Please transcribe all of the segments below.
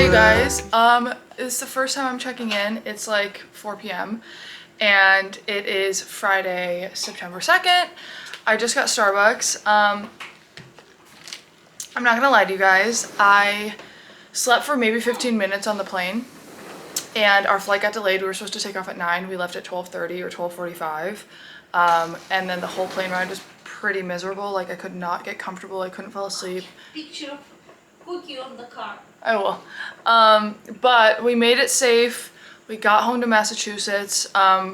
Hey guys, it's the first time I'm checking in. It's like 4 p.m. and it is Friday, September 2nd. I just got Starbucks. I'm not gonna lie to you guys. I slept for maybe 15 minutes on the plane and our flight got delayed. We were supposed to take off at 9. We left at 12:30 or 12:45. And then the whole plane ride was pretty miserable. Like, I could not get comfortable. I couldn't fall asleep. Picture of cookie on the car. I will. But we made it safe. We got home to Massachusetts.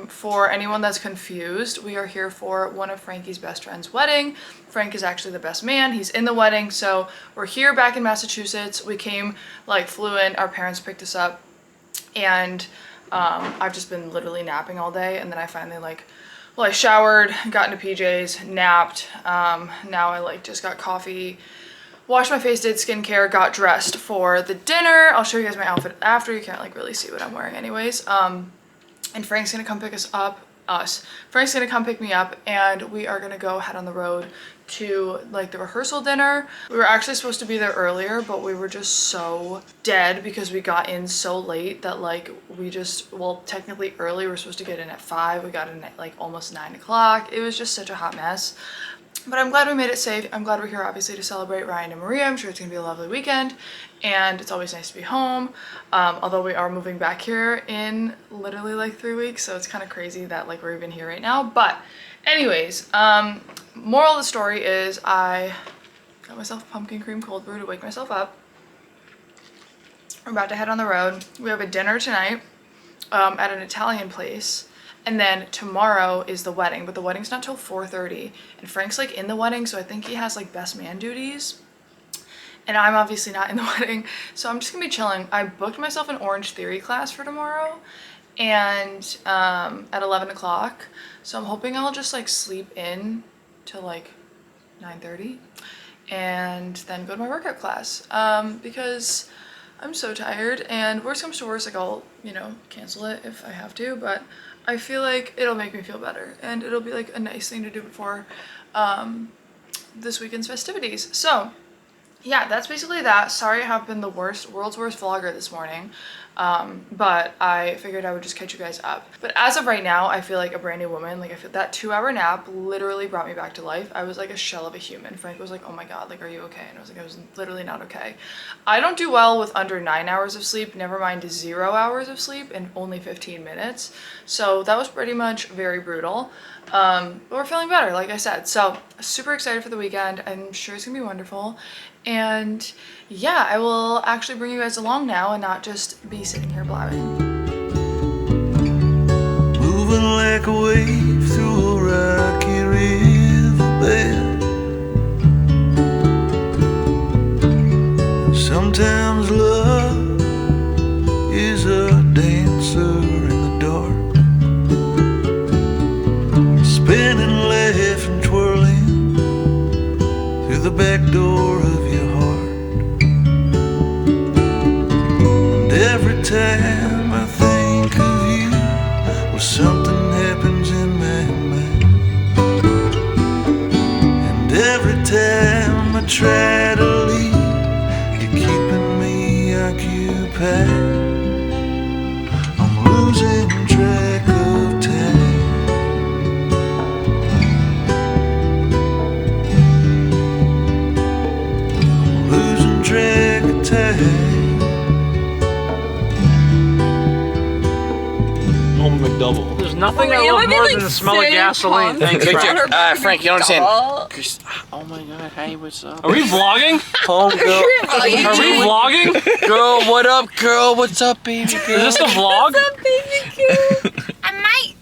For anyone that's confused, we are here for one of Frankie's best friend's wedding. Frank is actually the best man. He's in the wedding. So we're here back in Massachusetts. We came, flew in. Our parents picked us up. And I've just been literally napping all day. And then I finally, I showered, got into PJs, napped. Now I, just got coffee. Washed my face, did skincare, got dressed for the dinner. I'll show you guys my outfit after. You can't really see what I'm wearing anyways. And Frank's gonna come pick Frank's gonna come pick me up and we are gonna go head on the road to the rehearsal dinner. We were actually supposed to be there earlier, but we were just so dead because we got in so late that technically early. We're supposed to get in at 5. We got in at almost 9 o'clock. It was just such a hot mess. But I'm glad we made it safe. I'm glad we're here obviously to celebrate Ryan and Maria. I'm sure it's gonna be a lovely weekend and it's always nice to be home. Although we are moving back here in literally 3 weeks. So it's kind of crazy that we're even here right now. But anyways, moral of the story is I got myself a pumpkin cream cold brew to wake myself up. We're about to head on the road. We have a dinner tonight at an Italian place. And then tomorrow is the wedding, but the wedding's not till 4:30. And Frank's in the wedding, so I think he has best man duties. And I'm obviously not in the wedding, so I'm just gonna be chilling. I booked myself an Orange Theory class for tomorrow and at 11 o'clock. So I'm hoping I'll just sleep in till 9:30 and then go to my workout class because I'm so tired, and worst comes to worst, I'll, cancel it if I have to, but I feel it'll make me feel better and it'll be a nice thing to do before this weekend's festivities. So yeah, that's basically that. Sorry I have been the world's worst vlogger this morning, but I figured I would just catch you guys up. But as of right now, I feel like a brand new woman. I feel that 2-hour nap literally brought me back to life. I was a shell of a human. Frank was oh my god, are you okay? And I was I was literally not okay. I don't do well with under 9 hours of sleep, never mind 0 hours of sleep in only 15 minutes. So that was pretty much very brutal. But we're feeling better, like I said. So super excited for the weekend. I'm sure it's gonna be wonderful. And yeah, I will actually bring you guys along now and not just be sitting here blabbing. Moving like a wave through a rocky riverbed. Sometimes love is a dancer in the dark, spinning, laughing, twirling through the back door of your heart. And every time I think of you, well, something happens in my mind. And every time I try to leave, you're keeping me occupied. I'm losing track of time. Track of time. Home McDouble. There's nothing I love more than the smell of gasoline. Thanks, Frank. Frank, you don't understand. Oh my god, hey, what's up? Are we vlogging? Home girl. Are we vlogging? Girl, what up, girl? What's up, baby girl? Is this a vlog? What's up, baby girl? I might.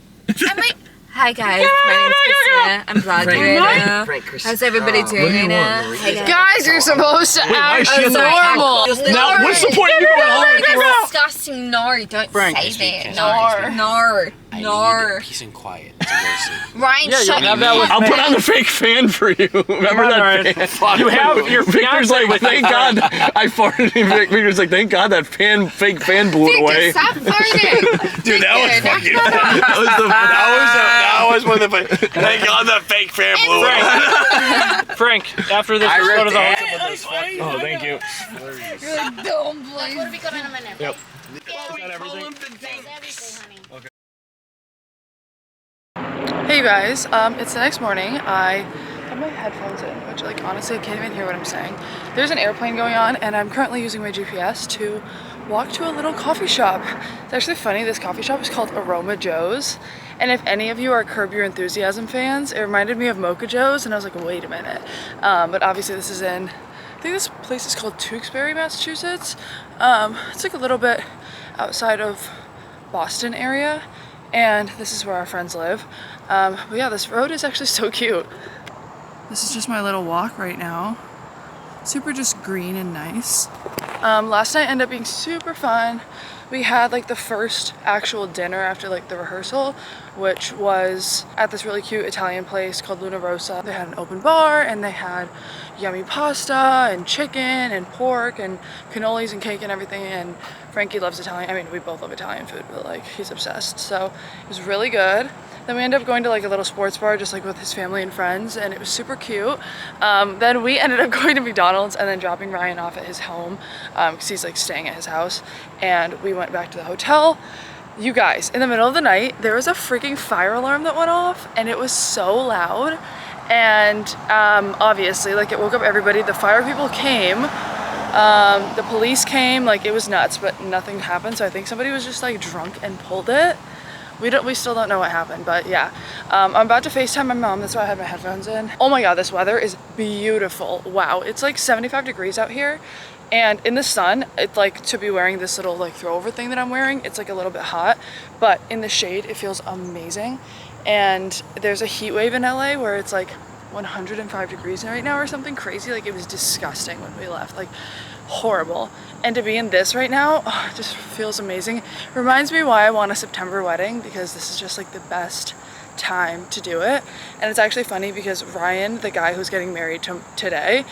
Hi guys, my name's Christina. I'm vlogging right now. How's everybody doing right now? Hi Guys, you're supposed to act is normal. Now, what's the point of you going home? That's disgusting. No, don't say that. No. I Nor. need peace and quiet to go to sleep. Ryan, shut have that with I'll put on the fake fan for you. Remember that fan? You have your Victor's fiance like, thank God I farted. Victor's like, thank God that fake fan blew it away. Stop farting. Dude, that was fucking. That was one of the. Thank God that fake fan blew it. Frank, after this, let's go to the hotel. Oh, thank you. You're like, don't blame. What are we going in a minute? Yep. Hey you guys, it's the next morning. I have my headphones in, which like honestly I can't even hear what I'm saying. There's an airplane going on and I'm currently using my GPS to walk to a little coffee shop. It's actually funny, this coffee shop is called Aroma Joe's. And if any of you are Curb Your Enthusiasm fans, it reminded me of Mocha Joe's and I was like, wait a minute. But obviously this is in, I think this place is called Tewksbury, Massachusetts. It's like a little bit outside of Boston area. And this is where our friends live. But yeah, this road is actually so cute. This is just my little walk right now. Super just green and nice. Last night ended up being super fun. We had like the first actual dinner after like the rehearsal, which was at this really cute Italian place called Luna Rosa. They had an open bar and they had yummy pasta and chicken and pork and cannolis and cake and everything. And Frankie loves Italian. I mean, we both love Italian food, but like he's obsessed. So it was really good. Then we ended up going to like a little sports bar just like with his family and friends and it was super cute. Then we ended up going to McDonald's and then dropping Ryan off at his home because he's like staying at his house, and we went back to the hotel. You guys, in the middle of the night there was a freaking fire alarm that went off and it was so loud, and obviously like it woke up everybody. The fire people came, the police came, like it was nuts, but nothing happened. So I think somebody was just like drunk and pulled it. We still don't know what happened, but yeah. I'm about to FaceTime my mom, that's why I have my headphones in. Oh my God, this weather is beautiful. Wow, it's like 75 degrees out here. And in the sun, it's like to be wearing this little like throwover thing that I'm wearing, it's like a little bit hot, but in the shade, it feels amazing. And there's a heat wave in LA where it's like 105 degrees right now or something crazy. Like it was disgusting when we left, like horrible. And to be in this right now, oh, it just feels amazing. Reminds me why I want a September wedding, because this is just like the best time to do it. And it's actually funny because Ryan, the guy who's getting married today,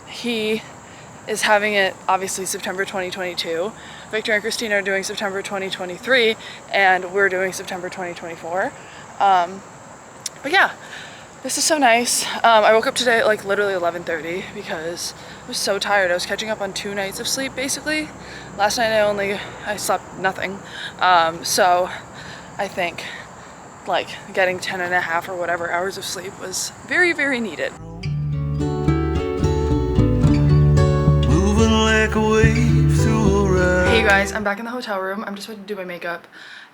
he is having it obviously September 2022. Victor and Christina are doing September 2023 and we're doing September 2024. But yeah, this is so nice. I woke up today at like literally 11:30 because I was so tired. I was catching up on 2 nights of sleep basically. Last night I slept nothing. So I think like getting 10.5 or whatever hours of sleep was very, very needed. Moving like a wave through a ride. Hey you guys, I'm back in the hotel room. I'm just about to do my makeup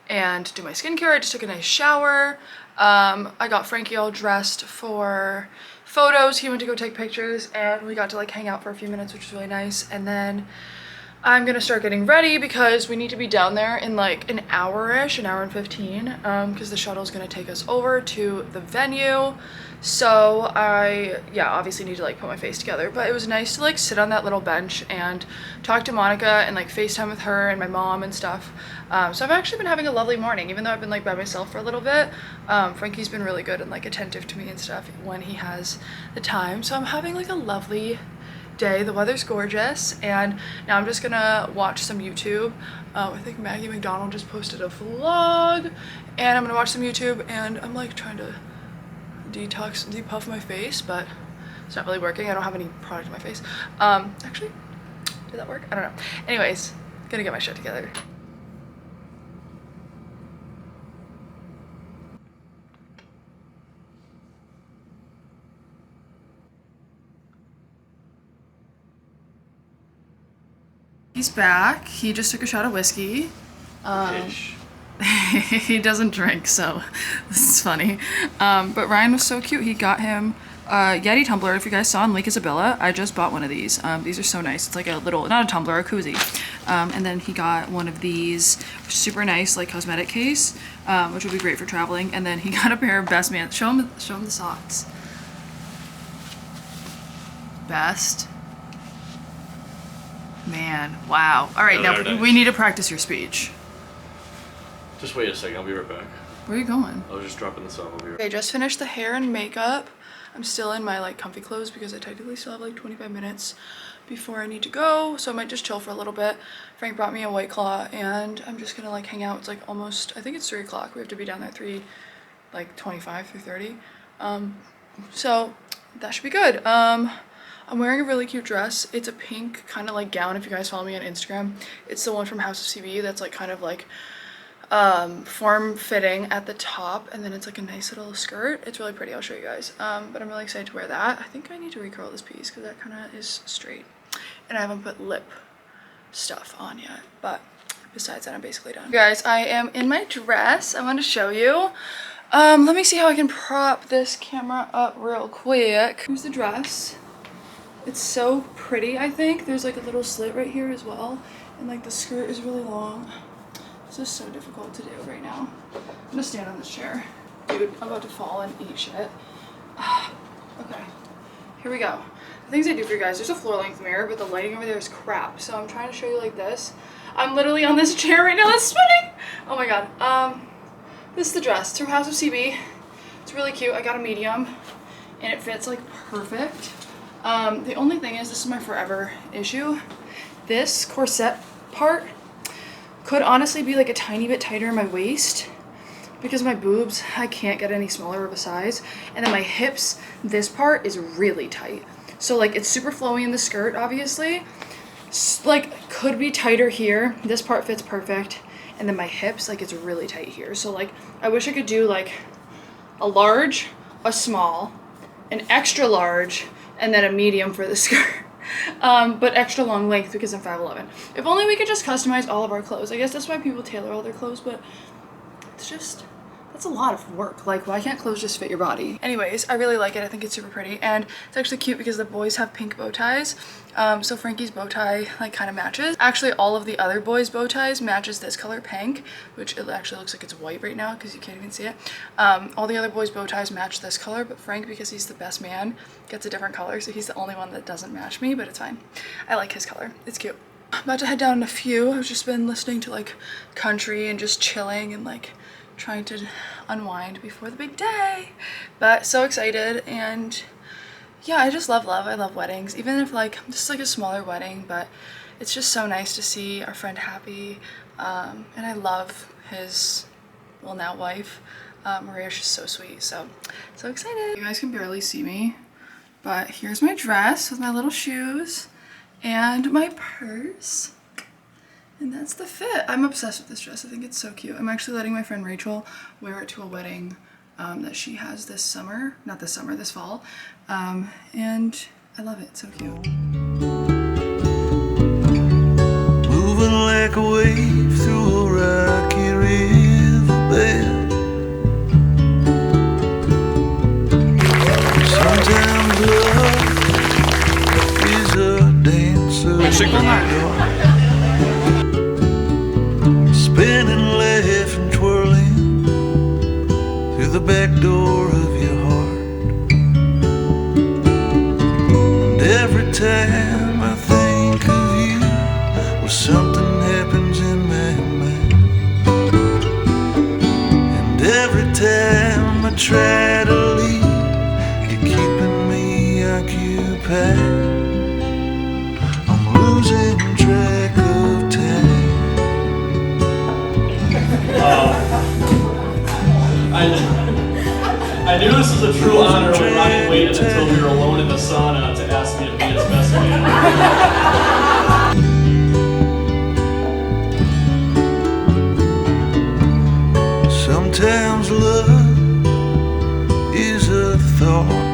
and do my skincare. I just took a nice shower. I got Frankie all dressed for photos. He went to go take pictures and we got to like hang out for a few minutes, which was really nice. And then I'm gonna start getting ready because we need to be down there in like an hour-ish, an hour and 15, because the shuttle is gonna take us over to the venue. So I, yeah, obviously need to like put my face together, but it was nice to like sit on that little bench and talk to Monica and like FaceTime with her and my mom and stuff. So I've actually been having a lovely morning, even though I've been like by myself for a little bit. Frankie's been really good and like attentive to me and stuff when he has the time. So I'm having like a lovely day. The weather's gorgeous and now I'm just gonna watch some YouTube. I think Maggie McDonald just posted a vlog and I'm gonna watch some YouTube, and I'm like trying to depuff my face, but it's not really working. I don't have any product in my face. Actually, did that work? I don't know. Anyways, gonna get my shit together. He's back. He just took a shot of whiskey. He doesn't drink, so this is funny. But Ryan was so cute. He got him a Yeti tumbler. If you guys saw in Lake Isabella, I just bought one of these. These are so nice. It's like a little, not a tumbler, a koozie. And then he got one of these super nice like cosmetic case, which would be great for traveling. And then he got a pair of Best Man. Show him the socks. Best Man. Wow. All right, now we need to practice your speech. Just wait a second, I'll be right back. Where are you going? I was just dropping this off. I'll be right back. Okay, just finished the hair and makeup. I'm still in my like comfy clothes because I technically still have like 25 minutes before I need to go, so I might just chill for a little bit. Frank brought me a White Claw and I'm just gonna like hang out. It's like almost, I think it's 3 o'clock. We have to be down there 3:25, 3:30. So that should be good. I'm wearing a really cute dress. It's a pink kind of like gown. If you guys follow me on Instagram, it's the one from House of CB that's like kind of like form fitting at the top, and then it's like a nice little skirt. It's really pretty. I'll show you guys. But I'm really excited to wear that. I think I need to recurl this piece because that kind of is straight, and I haven't put lip stuff on yet. But besides that, I'm basically done. Guys, I am in my dress. I want to show you. Let me see how I can prop this camera up real quick. Here's the dress. It's so pretty. I think there's like a little slit right here as well, and like the skirt is really long. This is so difficult to do right now. I'm gonna stand on this chair. Dude, I'm about to fall and eat shit. Okay, here we go. The things I do for you guys, there's a floor length mirror, but the lighting over there is crap. So I'm trying to show you like this. I'm literally on this chair right now that's spinning. Oh my God. This is the dress. It's from House of CB. It's really cute. I got a medium and it fits like perfect. The only thing is, this is my forever issue. This corset part could honestly be like a tiny bit tighter in my waist because my boobs, I can't get any smaller of a size. And then my hips, this part is really tight. So like it's super flowy in the skirt, obviously. Like could be tighter here. This part fits perfect. And then my hips, like it's really tight here. So like I wish I could do like a large, a small, an extra large, and then a medium for the skirt. But extra long length because I'm 5'11". If only we could just customize all of our clothes. I guess that's why people tailor all their clothes, but it's just, that's a lot of work. Like, why can't clothes just fit your body? Anyways, I really like it. I think it's super pretty, and it's actually cute because the boys have pink bow ties. So Frankie's bow tie like kind of matches. Actually, all of the other boys' bow ties matches this color pink, which it actually looks like it's white right now because you can't even see it. All the other boys' bow ties match this color, but Frank, because he's the best man, gets a different color. So he's the only one that doesn't match me, but it's fine. I like his color. It's cute. I'm about to head down in a few. I've just been listening to like country and just chilling and like trying to unwind before the big day. But so excited, and yeah, I just love I love weddings, even if like this is like a smaller wedding, but it's just so nice to see our friend happy. And I love his, well, now wife, Maria. She's so sweet, so excited. You guys can barely see me, but here's my dress with my little shoes and my purse. And that's the fit. I'm obsessed with this dress. I think it's so cute. I'm actually letting my friend Rachel wear it to a wedding that she has this summer. Not this summer, this fall. And I love it. It's so cute. Moving like a wave through a rocky riverbed. Sometimes love is a dancer in the dark. Spinning, laughing, twirling through the back door of your heart. And every time I think of you, well, something happens in my mind. And every time I try to leave, you're keeping me occupied. I'm losing track of time. I knew this was a true honor when Ryan waited until we were alone in the sauna to ask me to be his best man. Sometimes love is a thought